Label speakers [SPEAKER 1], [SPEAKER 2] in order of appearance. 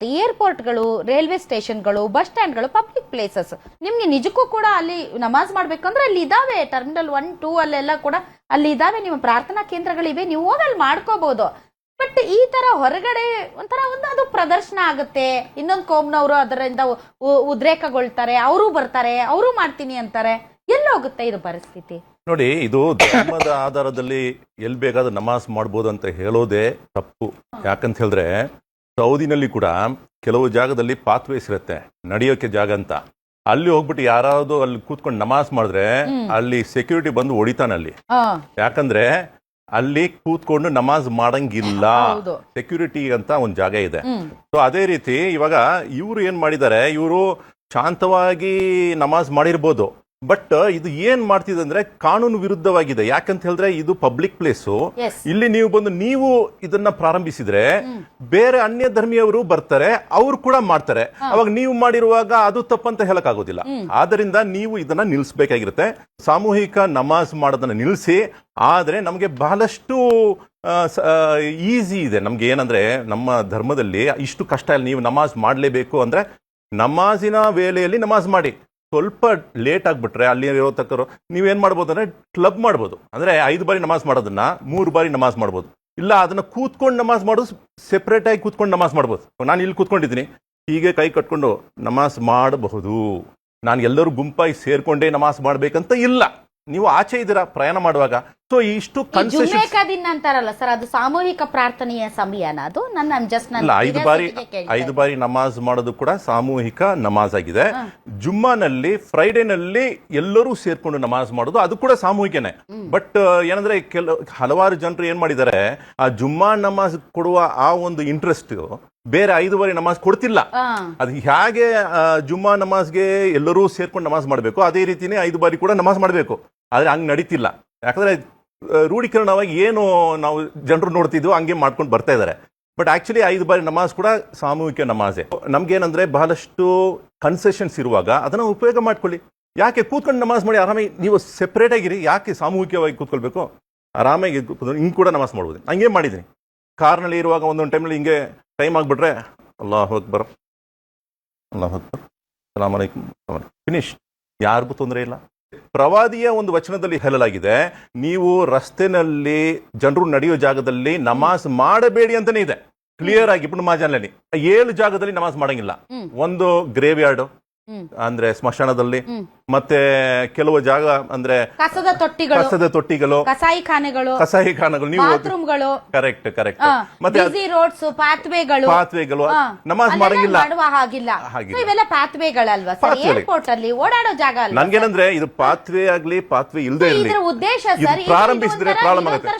[SPEAKER 1] ಏರ್ಪೋರ್ಟ್ಗಳು, railway ಸ್ಟೇಷನ್ಗಳು, bus ಸ್ಟ್ಯಾಂಡ್ಗಳು, public places. ನಿಮ್ಗೆ ನಿಜಕ್ಕೂ ಕೂಡ ಅಲ್ಲಿ ನಮಾಜ್ ಮಾಡ್ಬೇಕಂದ್ರೆ ಅಲ್ಲಿ ಇದಾವೆ, ಟರ್ಮಿನಲ್ 1, 2 ಅಲ್ಲೆಲ್ಲ ಕೂಡ ಅಲ್ಲಿ ಇದಾವೆ, ನಿಮ್ಮ ಪ್ರಾರ್ಥನಾ ಕೇಂದ್ರಗಳಿವೆ, ನೀವು ಹೋಗಿ ಅಲ್ಲಿ ಮಾಡ್ಕೋಬಹುದು. ಬಟ್ ಈ ತರ ಹೊರಗಡೆ ಒಂಥರ ಅದು ಪ್ರದರ್ಶನ ಆಗುತ್ತೆ, ಇನ್ನೊಂದು ಕೋಮ್ನವರು ಅದರಿಂದ ಉದ್ರೇಕಗೊಳ್ತಾರೆ, ಅವರು ಬರ್ತಾರೆ, ಅವರು ಮಾಡ್ತೀನಿ ಅಂತಾರೆ. ಎಲ್ಲೋಗುತ್ತೆ ಇದು ಪರಿಸ್ಥಿತಿ?
[SPEAKER 2] ನೋಡಿ, ಇದು ಧರ್ಮದ ಆಧಾರದಲ್ಲಿ ಎಲ್ಲಿ ಬೇಕಾದ್ರೂ ನಮಾಜ್ ಮಾಡ್ಬೋದು ಅಂತ ಹೇಳೋದೇ ತಪ್ಪು. ಯಾಕಂತ ಹೇಳಿದ್ರೆ ಸೌದಿನಲ್ಲಿ ಕೂಡ ಕೆಲವು ಜಾಗದಲ್ಲಿ ಪಾತ್ವೇಸ್ ಇರುತ್ತೆ, ನಡೆಯೋಕೆ ಜಾಗ ಅಂತ. ಅಲ್ಲಿ ಹೋಗ್ಬಿಟ್ಟು ಯಾರಾவது ಅಲ್ಲಿ ಕೂತ್ಕೊಂಡು ನಮಾಜ್ ಮಾಡಿದ್ರೆ ಅಲ್ಲಿ ಸೆಕ್ಯೂರಿಟಿ ಬಂದು ಹೊಡಿತಾನೆ ಅಲ್ಲಿ. ಯಾಕಂದ್ರೆ ಅಲ್ಲಿ ಕೂತ್ಕೊಂಡು ನಮಾಜ್ ಮಾಡಂಗಿಲ್ಲ, ಸೆಕ್ಯೂರಿಟಿ ಅಂತ ಒಂದು ಜಾಗ ಇದೆ. ಸೊ ಅದೇ ರೀತಿ ಇವಾಗ ಇವರು ಏನ್ ಮಾಡಿದ್ದಾರೆ, ಇವರು ಶಾಂತವಾಗಿ ನಮಾಜ್ ಮಾಡಿರ್ಬೋದು, ಬಟ್ ಇದು ಏನ್ ಮಾಡ್ತಿದೆ ಅಂದ್ರೆ ಕಾನೂನು ವಿರುದ್ಧವಾಗಿದೆ. ಯಾಕಂತ ಹೇಳಿದ್ರೆ ಇದು ಪಬ್ಲಿಕ್ ಪ್ಲೇಸು, ಇಲ್ಲಿ ನೀವು ಬಂದು ನೀವು ಇದನ್ನ ಪ್ರಾರಂಭಿಸಿದ್ರೆ ಬೇರೆ ಅನ್ಯ ಧರ್ಮೀಯವರು ಬರ್ತಾರೆ, ಅವ್ರು ಕೂಡ ಮಾಡ್ತಾರೆ. ಅವಾಗ ನೀವು ಮಾಡಿರುವಾಗ ಅದು ತಪ್ಪಂತ ಹೇಳಕ್ ಆಗೋದಿಲ್ಲ. ಆದ್ರಿಂದ ನೀವು ಇದನ್ನ ನಿಲ್ಲಿಸಬೇಕಾಗಿರುತ್ತೆ. ಸಾಮೂಹಿಕ ನಮಾಜ್ ಮಾಡೋದನ್ನ ನಿಲ್ಲಿಸಿ. ಆದ್ರೆ ನಮಗೆ ಬಹಳಷ್ಟು ಈಸಿ ಇದೆ. ನಮ್ಗೆ ಏನಂದ್ರೆ ನಮ್ಮ ಧರ್ಮದಲ್ಲಿ ಇಷ್ಟು ಕಷ್ಟ ಇಲ್ಲ. ನೀವು ನಮಾಜ್ ಮಾಡಲೇಬೇಕು ಅಂದ್ರೆ ನಮಾಜಿನ ವೇಳೆಯಲ್ಲಿ ನಮಾಜ್ ಮಾಡಿ. ಸ್ವಲ್ಪ ಲೇಟ್ ಆಗ್ಬಿಟ್ರೆ ಅಲ್ಲಿ ಇರೋತಕ್ಕರು ನೀವೇನ್ ಮಾಡ್ಬೋದು ಅಂದ್ರೆ ಕ್ಲಬ್ ಮಾಡ್ಬೋದು. ಅಂದ್ರೆ 5 ಬಾರಿ ನಮಾಜ್ ಮಾಡೋದನ್ನ 3 ಬಾರಿ ನಮಾಜ್ ಮಾಡ್ಬೋದು. ಇಲ್ಲ ಅದನ್ನ ಕೂತ್ಕೊಂಡು ನಮಾಜ್ ಮಾಡೋದು, ಸೆಪರೇಟ್ ಆಗಿ ಕೂತ್ಕೊಂಡು ನಮಾಜ್ ಮಾಡ್ಬೋದು. ನಾನು ಇಲ್ಲಿ ಕೂತ್ಕೊಂಡಿದ್ದೀನಿ, ಹೀಗೆ ಕೈ ಕಟ್ಕೊಂಡು ನಮಾಜ್ ಮಾಡಬಹುದು. ನಾನು ಎಲ್ಲರೂ ಗುಂಪಾಗಿ ಸೇರ್ಕೊಂಡೇ ನಮಾಜ್ ಮಾಡ್ಬೇಕಂತ ಇಲ್ಲ. ನೀವು ಆಚೆ ಇದ್ದೀರಾ ಪ್ರಯಾಣ ಮಾಡುವಾಗ. ಸೊ ಇಷ್ಟು
[SPEAKER 1] ದಿನ ಅಂತಾರಲ್ಲ ಸರ್, ಅದು ಸಾಮೂಹಿಕ ಪ್ರಾರ್ಥನೆಯ ಸಮಯನ? ಅದು ನನ್ನ ಜಸ್ಟ್
[SPEAKER 2] 5 ಬಾರಿ ನಮಾಜ್ ಮಾಡೋದು ಕೂಡ ಸಾಮೂಹಿಕ ನಮಾಜ್ ಆಗಿದೆ. ಜುಮ್ಮಾನಲ್ಲಿ, ಫ್ರೈಡೇನಲ್ಲಿ ಎಲ್ಲರೂ ಸೇರ್ಕೊಂಡು ನಮಾಜ್ ಮಾಡೋದು ಅದು ಕೂಡ ಸಾಮೂಹಿಕನೇ. ಬಟ್ ಏನಂದ್ರೆ ಹಲವಾರು ಜನರು ಏನ್ ಮಾಡಿದ್ದಾರೆ, ಆ ಜುಮ್ಮಾ ನಮಾಜ್ ಕೊಡುವ ಆ ಒಂದು ಇಂಟ್ರೆಸ್ಟ್ ಬೇರೆ 5 ಬಾರಿ ನಮಾಜ್ ಕೊಡ್ತಿಲ್ಲ. ಅದು ಹೇಗೆ ಜುಮ್ಮಾ ನಮಾಜ್ಗೆ ಎಲ್ಲರೂ ಸೇರ್ಕೊಂಡು ನಮಾಜ್ ಮಾಡಬೇಕು, ಅದೇ ರೀತಿನೇ 5 ಬಾರಿ ಕೂಡ ನಮಾಜ್ ಮಾಡಬೇಕು. ಆದ್ರೆ ಹಂಗ್ ನಡೀತಿಲ್ಲ. ಯಾಕಂದ್ರೆ ರೂಢೀಕರಣವಾಗಿ ಏನು ನಾವು ಜನರು ನೋಡ್ತಿದ್ವು ಹಂಗೆ ಮಾಡ್ಕೊಂಡು ಬರ್ತಾ ಇದ್ದಾರೆ. ಬಟ್ ಆಕ್ಚುಲಿ 5 ಬಾರಿ ನಮಾಜ್ ಕೂಡ ಸಾಮೂಹಿಕ ನಮಾಜೆ. ನಮ್ಗೇನಂದ್ರೆ ಬಹಳಷ್ಟು ಕನ್ಸೆಷನ್ಸ್ ಇರುವಾಗ ಅದನ್ನ ಉಪಯೋಗ ಮಾಡ್ಕೊಳ್ಳಿ. ಯಾಕೆ ಕೂತ್ಕೊಂಡು ನಮಾಜ್ ಮಾಡಿ ಆರಾಮಾಗಿ, ನೀವು ಸೆಪರೇಟ್ ಆಗಿರಿ. ಯಾಕೆ ಸಾಮೂಹಿಕವಾಗಿ ಕೂತ್ಕೊಳ್ಬೇಕು? ಆರಾಮಾಗಿ ಹಿಂಗೆ ಕೂಡ ನಮಾಜ್ ಮಾಡ್ಬೋದು. ಹಂಗೆ ಮಾಡಿದ್ದೀನಿ. ಕಾರ್ನಲ್ಲಿ ಇರುವಾಗ ಒಂದೊಂದು ಟೈಮ್ನಲ್ಲಿ ಹಿಂಗೆ ಟೈಮ್ ಆಗ್ಬಿಟ್ರೆ ಅಲ್ಲಾಹು ಅಕ್ಬರ್, ಅಲ್ಲಾಹು ಅಕ್ಬರ್, ಸಲಾಮ್ ಅಲೈಕುಮ್, ಫಿನಿಶ್. ಯಾರಿಗೂ ತೊಂದರೆ ಇಲ್ಲ. ಪ್ರವಾದಿಯ ಒಂದು ವಚನದಲ್ಲಿ ಹೇಳಲಾಗಿದೆ, ನೀವು ರಸ್ತೆನಲ್ಲಿ ಜನರು ನಡೆಯೋ ಜಾಗದಲ್ಲಿ ನಮಾಜ್ ಮಾಡಬೇಡಿ ಅಂತಾನೆ ಇದೆ ಕ್ಲಿಯರ್ ಆಗಿ. ಇಬ್ನು ಮಾಜಾನಲ್ಲಿ 7 ಜಾಗದಲ್ಲಿ ನಮಾಜ್ ಮಾಡಂಗಿಲ್ಲ. ಒಂದು ಗ್ರೇವ್ ಯಾರ್ಡ್ ಅಂದ್ರೆ ಸ್ಮಶಾನದಲ್ಲಿ, ಮತ್ತೆ ಕೆಲವು ಜಾಗ ಅಂದ್ರೆ
[SPEAKER 1] ಕಸದ
[SPEAKER 2] ತೊಟ್ಟಿಗಳು,
[SPEAKER 1] ಕಸಾಯಿಖಾನೆಗಳು,
[SPEAKER 2] ನೀವು ಕರೆಕ್ಟ್ ಮತ್ತೆ
[SPEAKER 1] ರೋಡ್ಸ್, ಪಾತ್ವೇಗಳು
[SPEAKER 2] ನಮಾಜ್ ಮಾಡಂಗಿಲ್ಲ.
[SPEAKER 1] ಇವೆಲ್ಲ ಪಾತ್ವೇಗಳಲ್ವಾ ಸರ್? ಏರ್ಪೋರ್ಟ್ ಅಲ್ಲಿ ಓಡಾಡೋ ಜಾಗ ಅಲ್ಲ.
[SPEAKER 2] ನನ್ಗೇನಂದ್ರೆ ಇದು ಪಾತ್ವೇ ಆಗ್ಲಿ ಪಾತ್ವೇ ಇಲ್ದೇ ಇರಲಿ,
[SPEAKER 1] ಉದ್ದೇಶ
[SPEAKER 2] ಪ್ರಾರಂಭಿಸಿದ್ರೆ ಪ್ರಾಬ್ಲಮ್ ಆಗುತ್ತೆ.